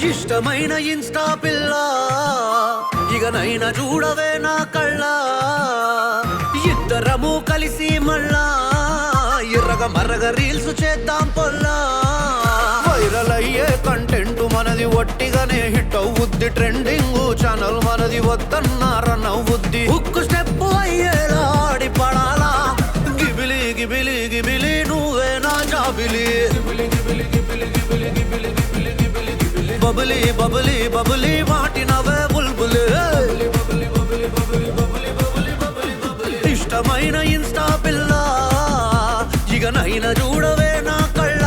ఇష్టమైన ఇన్స్టా పిల్ల ఇకనైనా చూడవే నా కళ్ళ ఇద్దరము కలిసి మళ్ళా ఎర్రగా మర్రగా రీల్స్ చేద్దాం పొల్లా వైరల్ అయ్యే కంటెంట్ మనది ఒట్టిగానే హిట్ అవుద్ది ట్రెండింగ్ ఛానల్ మనది వద్దన్నా రన్ అవుద్ది ఉక్కు స్టెప్ అయ్యేలా ఆడి పడాలా గిబిలి గిబిలి గిబిలి నువ్వే నా జాబిలి బబులి బబులి బబులి మాటినవే బుల్బులి ఇష్టమైన ఇన్స్టా పిల్ల ఇకనైనా చూడవే నా కళ్ళ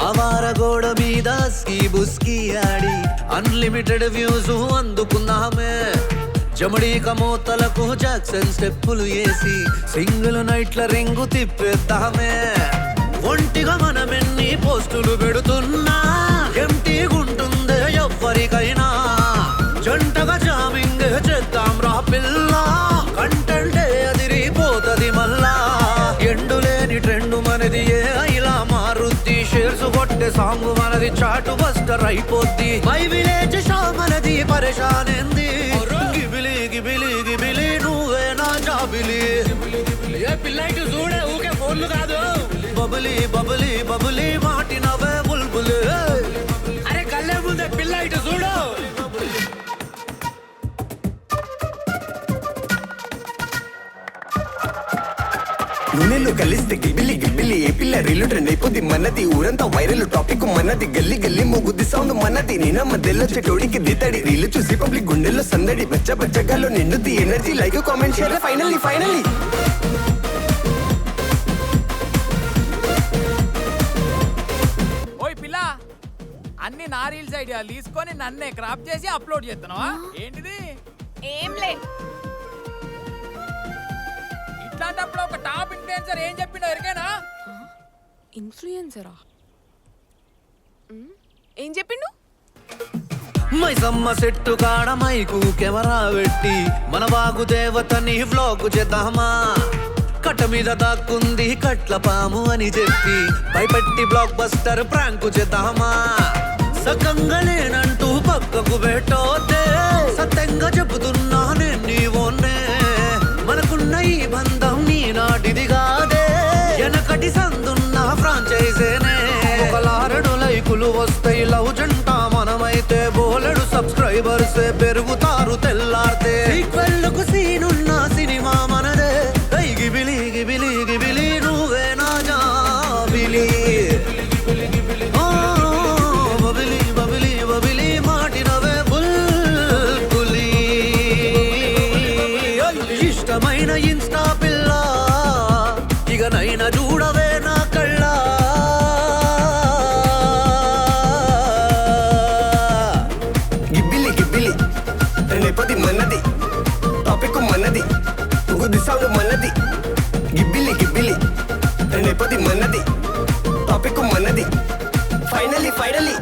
ఆవారగోడ మీద స్కీ బుస్కీ ఆడి అన్లిమిటెడ్ వ్యూస్ అందుకున్నామే జమడీక మోతలకు జాక్సన్ స్టెప్పులు వేసి సింగిల్ నైట్ల రింగు తిప్పేద్దామే ఒంటిగా మనమెన్ని పోస్టులు పెడుతున్నా ఎంటీగుంటుందే ఎవ్వరికైనా జంటగా జామింగ్ చేద్దాం రా పిల్ల కంటెంటే అదిరిపోతది మళ్ళా ఎండులేని ట్రెండ్ మనది ఏ ఇలా మారుద్ది షేర్స్ కొట్టే సాంగ్ మనది చాటు బస్టర్ అయిపోద్ది మై విలేజ్ షో మనది పరేషానేంది గిబిలి గిబిలి గిబిలి నువ్వే నా జాబిలి ఏ పిల్లైటు చూడే ఊకే ఫోన్లు కాదు బబులి బబులి బబులి మాటినవే బుల్బులి అరే కళ్ళే ముందే పిల్లైటు చూడు నూనెలు కలిస్తే గిబిలి గిబిలి ఏ పిల్ల రీలు ట్రెండ్ అయిపోద్ది మనది ఊరంతా వైరల్ టాపిక్ మనది గల్లి గల్లి మొగుద్ది సౌండ్ మనది నేనా మధ్యలో చెటోడికి దితడి రీలు చూసి పబ్లిక్ గుండెల్లో సందడి బచ్చ బచ్చగాలో నిండుద్ది energy like comment share finally finally ఓయ్ పిల్ల అన్ని నా రీల్స్ ఐడియాలు తీసుకొని నన్నే క్రాప్ చేసి అప్లోడ్ చేస్తున్నావా ఏంటిది ఏంలే ఇట్లాంటప్పుడు ఒక టాప్ ఇన్ఫ్లుయెన్సర్ ఏం చెప్పిండో ఎరికేనా ఇన్ఫ్లుయెన్సరా ఏం చెప్పిండు మైసమ్మ సెట్టు కాడ మైకు కెమెరా పెట్టి మన వాగు దేవతని వ్లాగ్ చేద్దామా కట్ట మీద దాక్కుంది కట్ల పాము అని చెప్పి భయపెట్టి బ్లాక్ బస్టర్ ప్రాంకు చేద్దామా సకంగా లేనంటూ పక్కకు పెట్టోతే సత్యంగా చెబుతున్నా నేను నీవోనే మనకున్న ఈ బంధం నీ నాటిది కాదే వెనకటి సందున్న ఫ్రాంచైజేనే ఒకలారడు లైకులు వస్తాయి లవ్ జంట మనమైతే బోలెడు సబ్స్క్రైబర్సే పెరుగుతారు తెల్లారితే ఈక్వెల్కు సీనున్న సినిమా మనదే గిబిలి గిబిలి గిబిలి నువ్వే నా జాబిలి బబిలి బబిలి బబిలి మాటినవే బుల్బులి ఇష్టమైన ఇన్స్టా పిల్ల ఇకనైనా చూడవే నా కళ్ళ గిబ్బిలి గిబ్బిలి ట్రెండ్ మనది టాపిక్ మనది గుద్ది సౌండ్ మనది గిబ్బిలి గిబ్బిలి ట్రెండ్ మనది టాపిక్ మనది ఫైనల్లీ ఫైనల్లీ